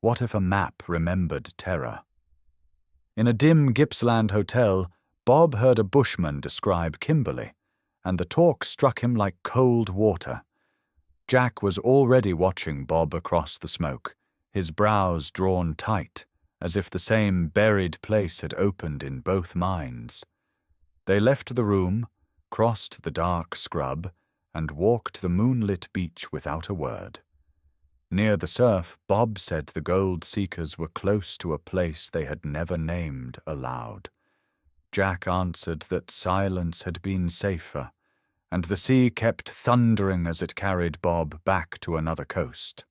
What if a map remembered terror? In a dim Gippsland hotel, Bob heard a bushman describe Kimberley, and the talk struck him like cold water. Jack was already watching Bob across the smoke, his brows drawn tight, as if the same buried place had opened in both minds. They left the room, crossed the dark scrub, and walked the moonlit beach without a word. Near the surf, Bob said the gold seekers were close to a place they had never named aloud. Jack answered that silence had been safer, and the sea kept thundering as it carried Bob back to another coast.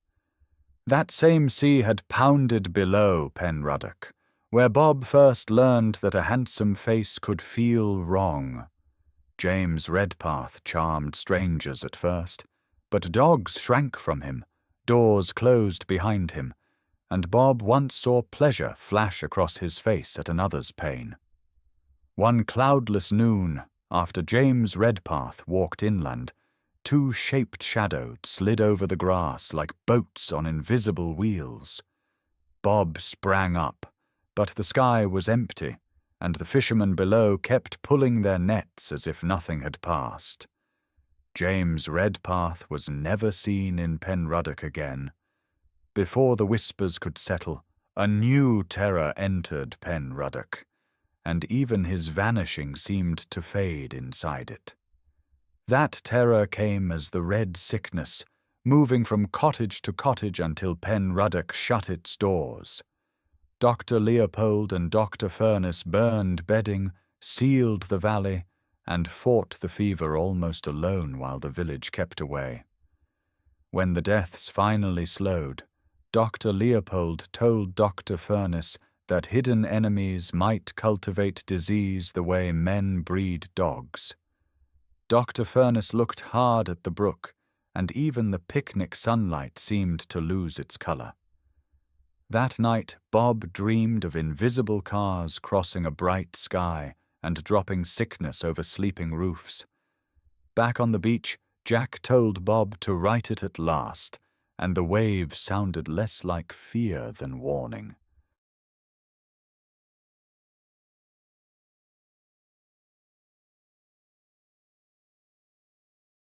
That same sea had pounded below Penruddock, where Bob first learned that a handsome face could feel wrong. James Redpath charmed strangers at first, but dogs shrank from him, doors closed behind him, and Bob once saw pleasure flash across his face at another's pain. One cloudless noon, after James Redpath walked inland, two shaped shadows slid over the grass like boats on invisible wheels. Bob sprang up, but the sky was empty, and the fishermen below kept pulling their nets as if nothing had passed. James Redpath was never seen in Penruddock again. Before the whispers could settle, a new terror entered Penruddock, and even his vanishing seemed to fade inside it. That terror came as the red sickness, moving from cottage to cottage until Penruddock shut its doors. Dr. Leopold and Dr. Furness burned bedding, sealed the valley, and fought the fever almost alone while the village kept away. When the deaths finally slowed, Dr. Leopold told Dr. Furness that hidden enemies might cultivate disease the way men breed dogs. Dr. Furness looked hard at the brook, and even the picnic sunlight seemed to lose its color. That night, Bob dreamed of invisible cars crossing a bright sky and dropping sickness over sleeping roofs. Back on the beach, Jack told Bob to write it at last, and the waves sounded less like fear than warning.